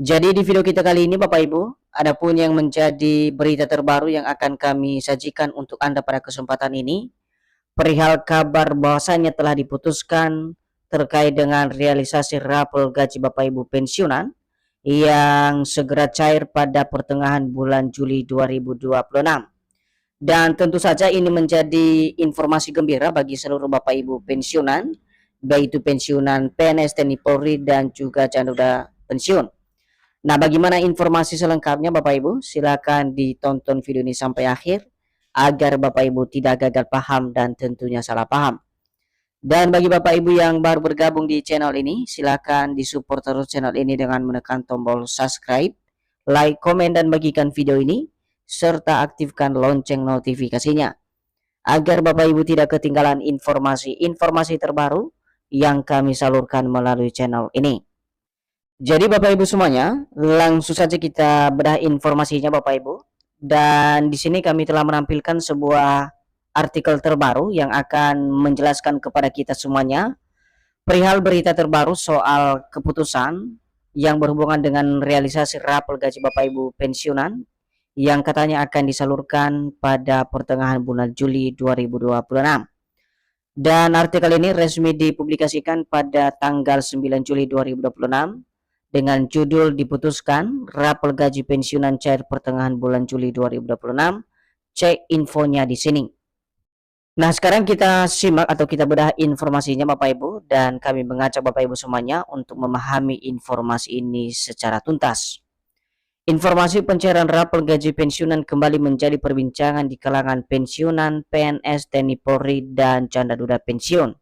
Jadi di video kita kali ini Bapak Ibu, adapun yang menjadi berita terbaru yang akan kami sajikan untuk Anda pada kesempatan ini, perihal kabar bahwasanya telah diputuskan terkait dengan realisasi rapel gaji Bapak Ibu pensiunan yang segera cair pada pertengahan bulan Juli 2026. Dan tentu saja ini menjadi informasi gembira bagi seluruh Bapak Ibu pensiunan, baik itu pensiunan PNS, TNI Polri, dan juga janda pensiun. Nah, bagaimana informasi selengkapnya Bapak Ibu? Silakan ditonton video ini sampai akhir agar Bapak Ibu tidak gagal paham dan tentunya salah paham. Dan bagi Bapak Ibu yang baru bergabung di channel ini, silakan disupport terus channel ini dengan menekan tombol subscribe, like, komen, dan bagikan video ini, serta aktifkan lonceng notifikasinya, agar Bapak Ibu tidak ketinggalan informasi-informasi terbaru yang kami salurkan melalui channel ini. Jadi Bapak Ibu semuanya, langsung saja kita bedah informasinya Bapak Ibu. Dan di sini kami telah menampilkan sebuah artikel terbaru yang akan menjelaskan kepada kita semuanya perihal berita terbaru soal keputusan yang berhubungan dengan realisasi rapel gaji Bapak Ibu pensiunan yang katanya akan disalurkan pada pertengahan bulan Juli 2026. Dan artikel ini resmi dipublikasikan pada tanggal 9 Juli 2026 dengan judul diputuskan rapel gaji pensiunan cair pertengahan bulan Juli 2026. Cek infonya di sini. Nah, sekarang kita simak atau kita bedah informasinya Bapak Ibu, dan kami mengajak Bapak Ibu semuanya untuk memahami informasi ini secara tuntas. Informasi pencairan rapel gaji pensiunan kembali menjadi perbincangan di kalangan pensiunan, PNS, TNI Polri, dan janda duda pensiun.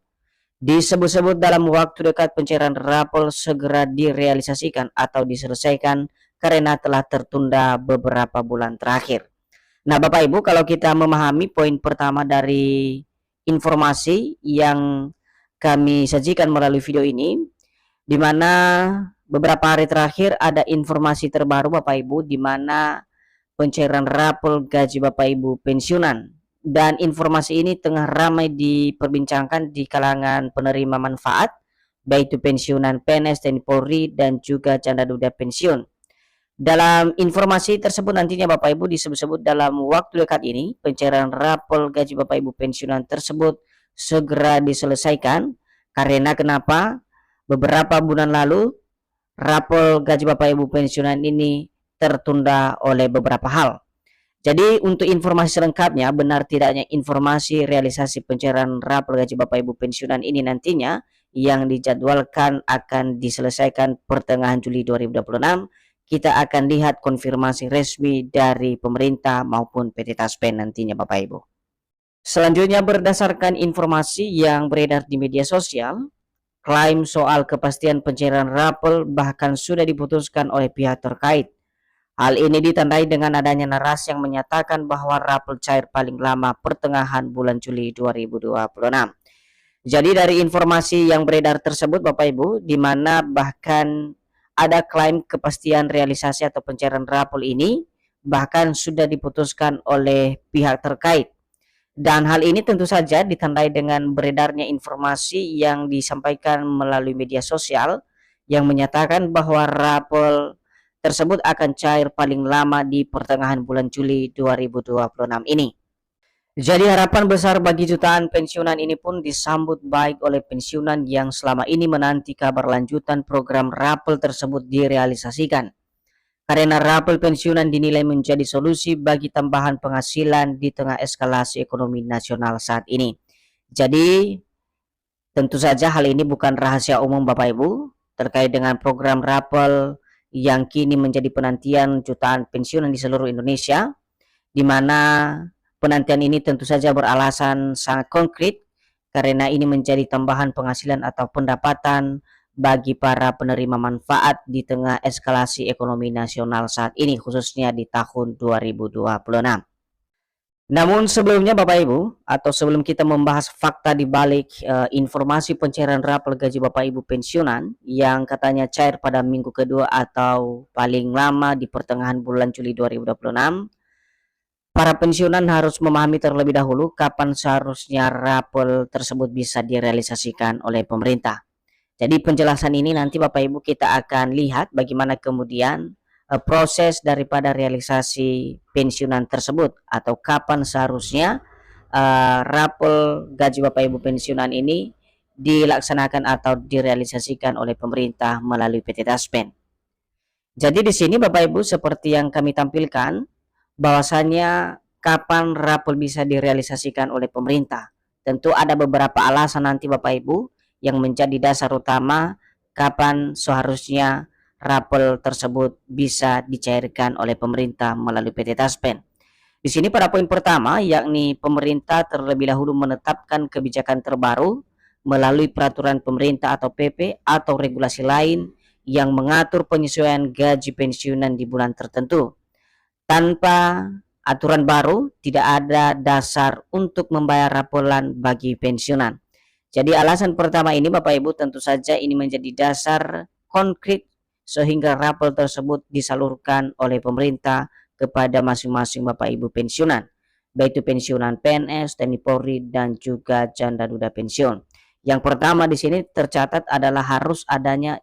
Disebut-sebut dalam waktu dekat pencairan rapel segera direalisasikan atau diselesaikan karena telah tertunda beberapa bulan terakhir. Nah, Bapak Ibu, kalau kita memahami poin pertama dari informasi yang kami sajikan melalui video ini, di mana beberapa hari terakhir ada informasi terbaru Bapak Ibu, di mana pencairan rapel gaji Bapak Ibu pensiunan, dan informasi ini tengah ramai diperbincangkan di kalangan penerima manfaat, baik itu pensiunan PNS, TNI Polri, dan juga janda duda pensiun. Dalam informasi tersebut nantinya Bapak Ibu disebut-sebut dalam waktu dekat ini pencairan rapel gaji Bapak Ibu pensiunan tersebut segera diselesaikan. Karena kenapa? Beberapa bulan lalu rapel gaji Bapak Ibu pensiunan ini tertunda oleh beberapa hal. Jadi untuk informasi selengkapnya, benar tidaknya informasi realisasi pencairan rapel gaji Bapak Ibu pensiunan ini nantinya yang dijadwalkan akan diselesaikan pertengahan Juli 2026, kita akan lihat konfirmasi resmi dari pemerintah maupun PT Taspen nantinya Bapak Ibu. Selanjutnya, berdasarkan informasi yang beredar di media sosial, klaim soal kepastian pencairan rapel bahkan sudah diputuskan oleh pihak terkait. Hal ini ditandai dengan adanya narasi yang menyatakan bahwa rapel cair paling lama pertengahan bulan Juli 2026. Jadi dari informasi yang beredar tersebut Bapak Ibu, di mana bahkan ada klaim kepastian realisasi atau pencairan rapel ini bahkan sudah diputuskan oleh pihak terkait. Dan hal ini tentu saja ditandai dengan beredarnya informasi yang disampaikan melalui media sosial yang menyatakan bahwa rapel tersebut akan cair paling lama di pertengahan bulan Juli 2026 ini. Jadi harapan besar bagi jutaan pensiunan ini pun disambut baik oleh pensiunan yang selama ini menanti kabar lanjutan program rapel tersebut direalisasikan. Karena rapel pensiunan dinilai menjadi solusi bagi tambahan penghasilan di tengah eskalasi ekonomi nasional saat ini. Jadi tentu saja hal ini bukan rahasia umum Bapak Ibu terkait dengan program rapel yang kini menjadi penantian jutaan pensiunan di seluruh Indonesia, di mana penantian ini tentu saja beralasan sangat konkret karena ini menjadi tambahan penghasilan atau pendapatan bagi para penerima manfaat di tengah eskalasi ekonomi nasional saat ini, khususnya di tahun 2026. Namun sebelumnya Bapak Ibu, atau sebelum kita membahas fakta di balik informasi pencairan rapel gaji Bapak Ibu pensiunan yang katanya cair pada minggu kedua atau paling lama di pertengahan bulan Juli 2026, para pensiunan harus memahami terlebih dahulu kapan seharusnya rapel tersebut bisa direalisasikan oleh pemerintah. Jadi penjelasan ini nanti Bapak Ibu kita akan lihat bagaimana kemudian proses daripada realisasi pensiunan tersebut atau kapan seharusnya rapel gaji Bapak Ibu pensiunan ini dilaksanakan atau direalisasikan oleh pemerintah melalui PT Taspen. Jadi di sini Bapak Ibu seperti yang kami tampilkan bahwasannya kapan rapel bisa direalisasikan oleh pemerintah. Tentu ada beberapa alasan nanti Bapak Ibu yang menjadi dasar utama kapan seharusnya rapel tersebut bisa dicairkan oleh pemerintah melalui PT Taspen. Di sini pada poin pertama yakni pemerintah terlebih dahulu menetapkan kebijakan terbaru melalui peraturan pemerintah atau PP atau regulasi lain yang mengatur penyesuaian gaji pensiunan di bulan tertentu. Tanpa aturan baru tidak ada dasar untuk membayar rapelan bagi pensiunan. Jadi alasan pertama ini Bapak Ibu tentu saja ini menjadi dasar konkret sehingga rapel tersebut disalurkan oleh pemerintah kepada masing-masing Bapak Ibu pensiunan, baik itu pensiunan PNS, TNI Polri dan juga janda duda pensiun. Yang pertama di sini tercatat adalah harus adanya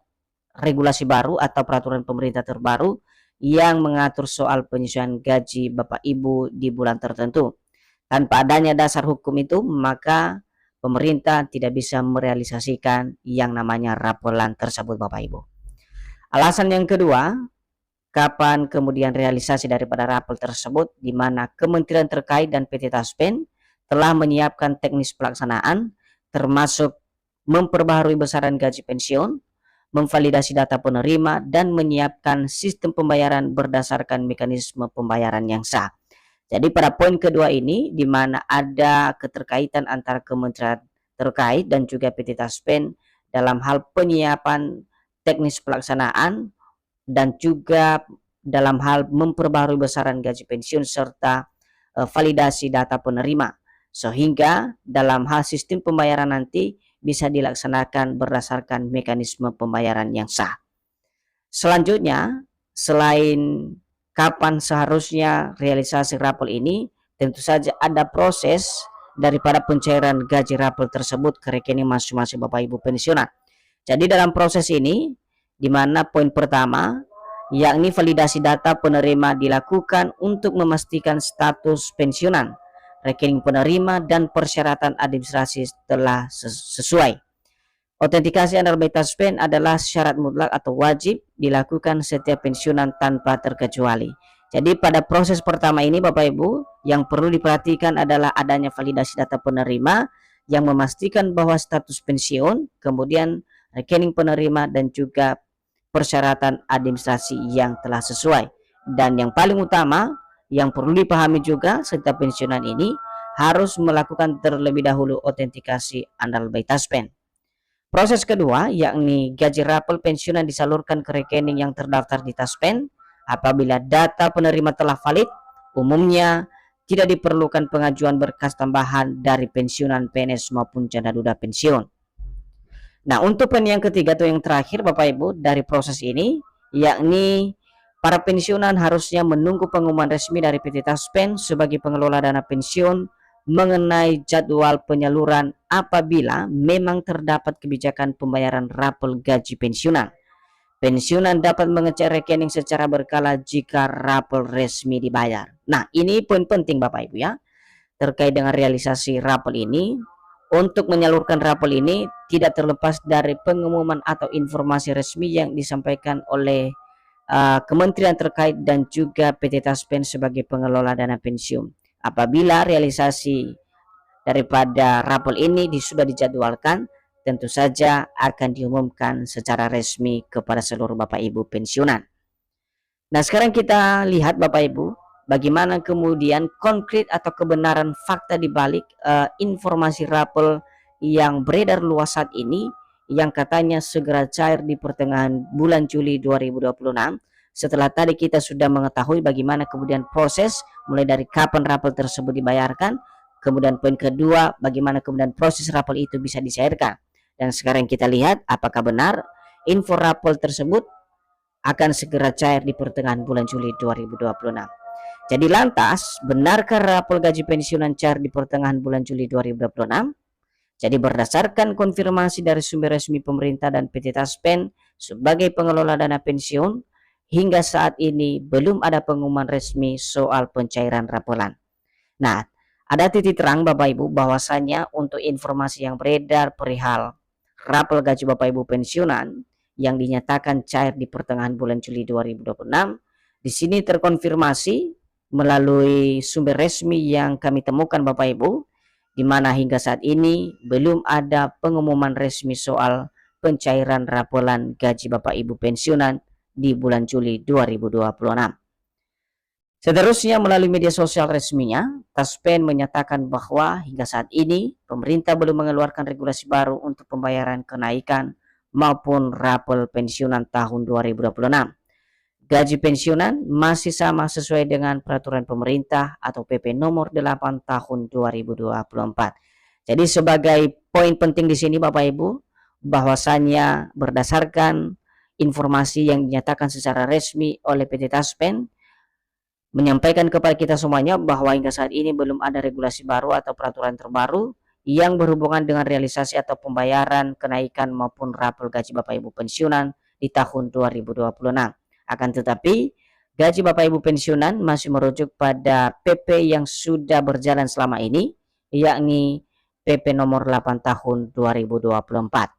regulasi baru atau peraturan pemerintah terbaru yang mengatur soal penyesuaian gaji Bapak Ibu di bulan tertentu. Tanpa adanya dasar hukum itu, maka pemerintah tidak bisa merealisasikan yang namanya rapelan tersebut Bapak Ibu. Alasan yang kedua, kapan kemudian realisasi daripada rapel tersebut, di mana kementerian terkait dan PT Taspen telah menyiapkan teknis pelaksanaan termasuk memperbaharui besaran gaji pensiun, memvalidasi data penerima, dan menyiapkan sistem pembayaran berdasarkan mekanisme pembayaran yang sah. Jadi pada poin kedua ini di mana ada keterkaitan antara kementerian terkait dan juga PT Taspen dalam hal penyiapan teknis pelaksanaan dan juga dalam hal memperbarui besaran gaji pensiun serta validasi data penerima, sehingga dalam hal sistem pembayaran nanti bisa dilaksanakan berdasarkan mekanisme pembayaran yang sah. Selanjutnya, selain kapan seharusnya realisasi rapel ini, tentu saja ada proses daripada pencairan gaji rapel tersebut ke rekening masing-masing Bapak Ibu pensiunan. Jadi dalam proses ini, di mana poin pertama, yakni validasi data penerima dilakukan untuk memastikan status pensiunan, rekening penerima, dan persyaratan administrasi telah sesuai. Autentikasi antar PT Taspen adalah syarat mutlak atau wajib dilakukan setiap pensiunan tanpa terkecuali. Jadi pada proses pertama ini Bapak Ibu yang perlu diperhatikan adalah adanya validasi data penerima yang memastikan bahwa status pensiun, kemudian rekening penerima dan juga persyaratan administrasi yang telah sesuai. Dan yang paling utama yang perlu dipahami juga setiap pensiunan ini harus melakukan terlebih dahulu autentikasi andal PT Taspen. Proses kedua yakni gaji rapel pensiunan disalurkan ke rekening yang terdaftar di Taspen. Apabila data penerima telah valid, umumnya tidak diperlukan pengajuan berkas tambahan dari pensiunan PNS maupun janda duda pensiun. Nah, untuk poin yang ketiga atau yang terakhir Bapak Ibu dari proses ini, yakni para pensiunan harusnya menunggu pengumuman resmi dari PT Taspen sebagai pengelola dana pensiun mengenai jadwal penyaluran apabila memang terdapat kebijakan pembayaran rapel gaji pensiunan. Pensiunan dapat mengecek rekening secara berkala jika rapel resmi dibayar. Nah, ini poin penting Bapak Ibu ya, terkait dengan realisasi rapel ini. Untuk menyalurkan rapel ini tidak terlepas dari pengumuman atau informasi resmi yang disampaikan oleh kementerian terkait dan juga PT Taspen sebagai pengelola dana pensiun. Apabila realisasi daripada rapel ini sudah dijadwalkan, tentu saja akan diumumkan secara resmi kepada seluruh Bapak Ibu pensiunan. Nah, sekarang kita lihat Bapak Ibu bagaimana kemudian konkret atau kebenaran fakta di balik informasi rapel yang beredar luas saat ini yang katanya segera cair di pertengahan bulan Juli 2026. Setelah tadi kita sudah mengetahui bagaimana kemudian proses mulai dari kapan rapel tersebut dibayarkan, kemudian poin kedua bagaimana kemudian proses rapel itu bisa dicairkan. Dan sekarang kita lihat apakah benar info rapel tersebut akan segera cair di pertengahan bulan Juli 2026. Jadi lantas, benarkah rapel gaji pensiunan cair di pertengahan bulan Juli 2026? Jadi berdasarkan konfirmasi dari sumber resmi pemerintah dan PT Taspen sebagai pengelola dana pensiun, hingga saat ini belum ada pengumuman resmi soal pencairan rapolan. Nah, ada titik terang Bapak Ibu bahwasanya untuk informasi yang beredar perihal rapel gaji Bapak Ibu pensiunan yang dinyatakan cair di pertengahan bulan Juli 2026, di sini terkonfirmasi melalui sumber resmi yang kami temukan Bapak Ibu, di mana hingga saat ini belum ada pengumuman resmi soal pencairan rapolan gaji Bapak Ibu pensiunan di bulan Juli 2026. Seterusnya melalui media sosial resminya, Taspen menyatakan bahwa hingga saat ini pemerintah belum mengeluarkan regulasi baru untuk pembayaran kenaikan maupun rapel pensiunan tahun 2026. Gaji pensiunan masih sama sesuai dengan peraturan pemerintah atau PP nomor 8 tahun 2024. Jadi sebagai poin penting di sini Bapak Ibu, bahwasannya berdasarkan informasi yang dinyatakan secara resmi oleh PT Taspen, menyampaikan kepada kita semuanya bahwa hingga saat ini belum ada regulasi baru atau peraturan terbaru yang berhubungan dengan realisasi atau pembayaran kenaikan maupun rapel gaji Bapak Ibu pensiunan di tahun 2026. Akan tetapi, gaji Bapak Ibu pensiunan masih merujuk pada PP yang sudah berjalan selama ini, yakni PP nomor 8 tahun 2024.